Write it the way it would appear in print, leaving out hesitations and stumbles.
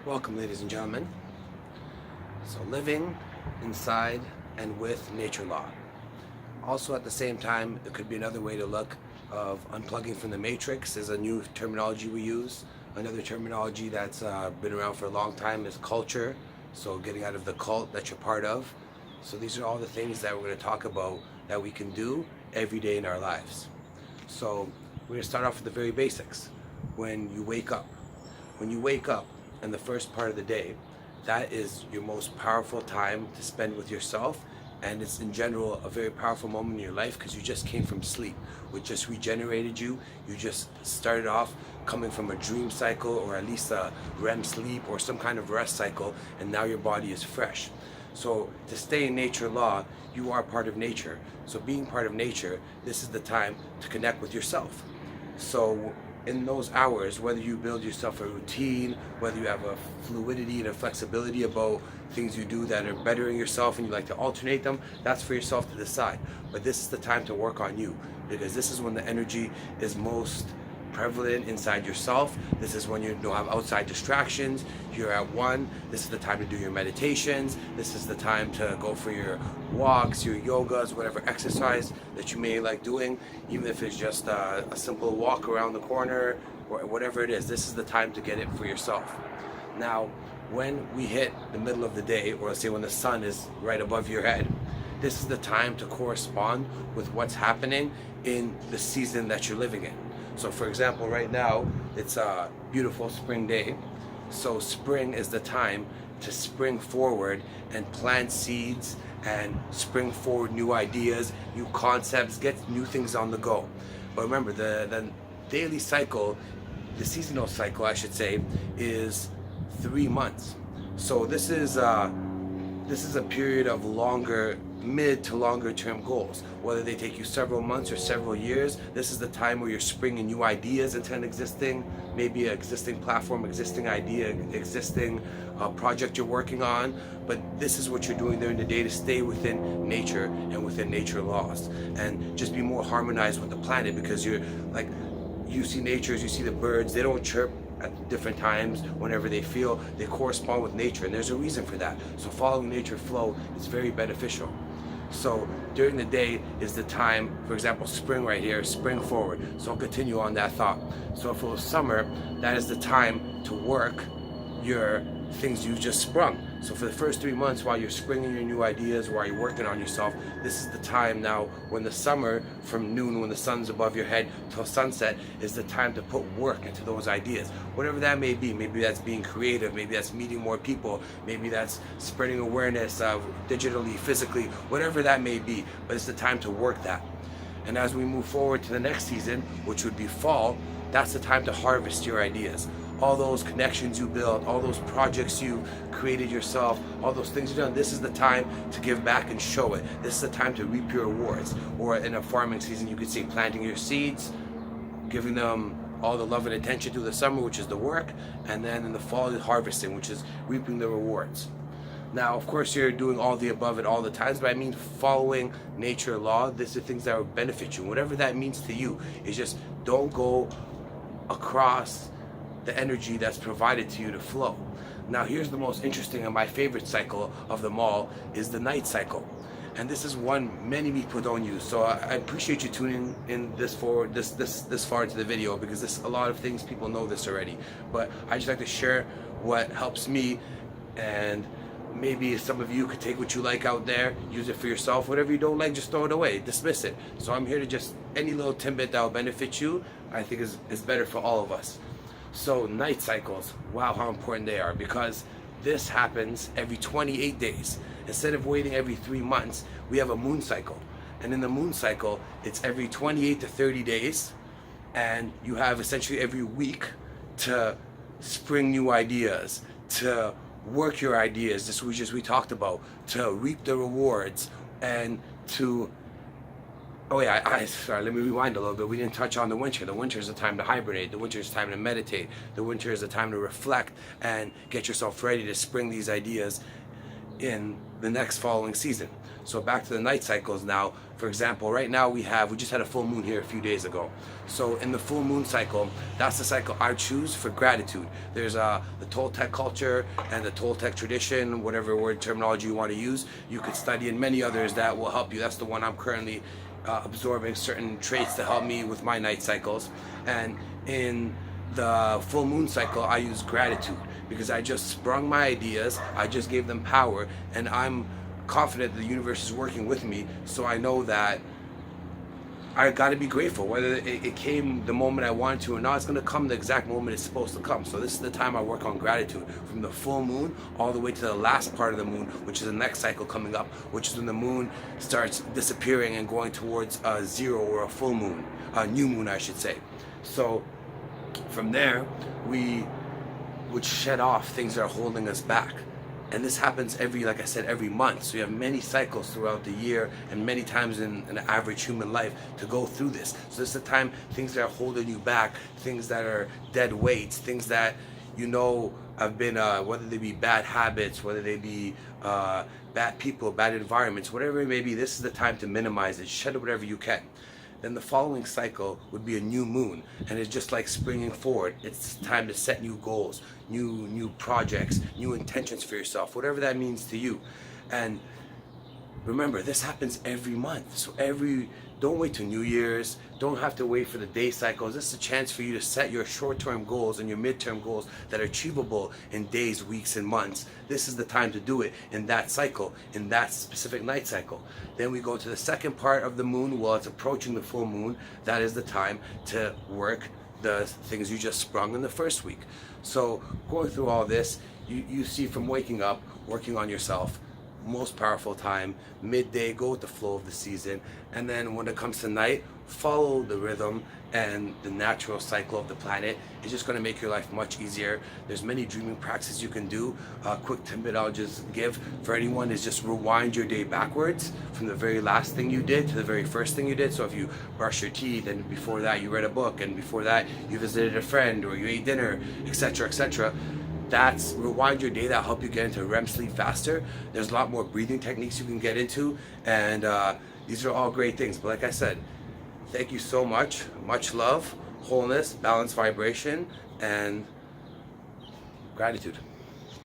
Welcome, ladies and gentlemen. So, living inside and with nature law. Also, at the same time, it could be another way to look of unplugging from the matrix is a new terminology we use. Another terminology that's been around for a long time is culture. So, getting out of the cult that you're part of. So, these are all the things that we're going to talk about that we can do every day in our lives. So, we're going to start off with the very basics. When you wake up, in the first part of the day, that is your most powerful time to spend with yourself, and it's in general a very powerful moment in your life because you just came from sleep, which just regenerated you. You just started off coming from a dream cycle, or at least a REM sleep or some kind of rest cycle, and now your body is fresh. So to stay in nature law, you are part of nature. So being part of nature, this is the time to connect with yourself. So in those hours, whether you build yourself a routine, whether you have a fluidity and a flexibility about things you do that are bettering yourself and you like to alternate them, that's for yourself to decide. But this is the time to work on you, because this is when the energy is most prevalent inside yourself. This is when you don't have outside distractions. You're at one. This is the time to do your meditations. This is the time to go for your walks, your yogas, whatever exercise that you may like doing, even if it's just a simple walk around the corner or whatever it is. This is the time to get it for yourself. Now, when we hit the middle of the day, or let's say when the sun is right above your head, this is the time to correspond with what's happening in the season that you're living in. So for example, right now, it's a beautiful spring day. So spring is the time to spring forward and plant seeds and spring forward new ideas, new concepts, get new things on the go. But remember, the daily cycle, the seasonal cycle, I should say, is 3 months. So this is a period of mid to longer term goals. Whether they take you several months or several years, this is the time where you're springing new ideas into an existing platform, existing idea, existing project you're working on. But this is what you're doing during the day to stay within nature and within nature laws, and just be more harmonized with the planet, because you're like, you see nature, you see the birds, they don't chirp at different times whenever they feel. They correspond with nature, and there's a reason for that. So following nature flow is very beneficial. So during the day is the time, for example, spring right here, spring forward. So I'll continue on that thought. So if it was summer, that is the time to work your things you just sprung. So for the first 3 months, while you're springing your new ideas, while you're working on yourself, this is the time now when the summer, from noon when the sun's above your head till sunset, is the time to put work into those ideas. Whatever that may be. Maybe that's being creative, maybe that's meeting more people, maybe that's spreading awareness digitally, physically, whatever that may be. But it's the time to work that. And as we move forward to the next season, which would be fall, that's the time to harvest your ideas. All those connections you built, all those projects you created yourself, all those things you've done, this is the time to give back and show it. This is the time to reap your rewards. Or in a farming season, you could say planting your seeds, giving them all the love and attention through the summer, which is the work, and then in the fall, harvesting, which is reaping the rewards. Now, of course, you're doing all the above at all the times, but I mean following nature law. These are things that will benefit you. Whatever that means to you, is just don't go across the energy that's provided to you to flow. Now here's the most interesting and my favorite cycle of them all is the night cycle. And this is one many people don't use. So I appreciate you tuning in this far into the video, because a lot of things people know this already. But I just like to share what helps me, and maybe some of you could take what you like out there, use it for yourself. Whatever you don't like, just throw it away, dismiss it. So I'm here to just, any little tidbit that will benefit you, I think is better for all of us. So night cycles, wow, how important they are, because this happens every 28 days. Instead of waiting every 3 months, we have a moon cycle. And in the moon cycle, it's every 28 to 30 days. And you have essentially every week to spring new ideas, to work your ideas, this which we talked about, to reap the rewards, and to sorry, let me rewind a little bit. We didn't touch on the winter. The winter is a time to hibernate. The winter is time to meditate. The winter is a time to reflect and get yourself ready to spring these ideas in the next following season. So back to the night cycles now. For example, right now we just had a full moon here a few days ago. So in the full moon cycle, that's the cycle I choose for gratitude. There's the Toltec culture and the Toltec tradition, whatever word terminology you want to use. You could study in many others that will help you. That's the one I'm currently absorbing certain traits to help me with my night cycles. And in the full moon cycle, I use gratitude because I just sprung my ideas, I just gave them power, and I'm confident the universe is working with me. So I know that I got to be grateful. Whether it came the moment I wanted to or not, it's going to come the exact moment it's supposed to come. So this is the time I work on gratitude, from the full moon all the way to the last part of the moon, which is the next cycle coming up, which is when the moon starts disappearing and going towards a zero, or a full moon, a new moon I should say. So from there, we would shed off things that are holding us back. And this happens like I said, every month. So you have many cycles throughout the year and many times in an average human life to go through this. So this is the time, things that are holding you back, things that are dead weights, things that have been, whether they be bad habits, whether they be bad people, bad environments, whatever it may be, this is the time to minimize it, shed whatever you can. Then the following cycle would be a new moon, and it's just like springing forward. It's time to set new goals, new projects, new intentions for yourself, whatever that means to you. And remember, this happens every month. So don't wait till New Year's. Don't have to wait for the day cycles. This is a chance for you to set your short-term goals and your mid-term goals that are achievable in days, weeks, and months. This is the time to do it in that cycle, in that specific night cycle. Then we go to the second part of the moon. While it's approaching the full moon, that is the time to work the things you just sprung in the first week. So going through all this, you see from waking up, working on yourself, most powerful time, midday, go with the flow of the season, and then when it comes to night, follow the rhythm and the natural cycle of the planet. It's just going to make your life much easier. There's many dreaming practices you can do. A quick tidbit I'll just give for anyone is just rewind your day backwards from the very last thing you did to the very first thing you did. So if you brush your teeth, and before that you read a book, and before that you visited a friend, or you ate dinner, etc., etc., that's rewind your day. That'll help you get into REM sleep faster. There's a lot more breathing techniques you can get into, and these are all great things. But like I said, thank you so much. Much love, wholeness, balanced vibration, and gratitude.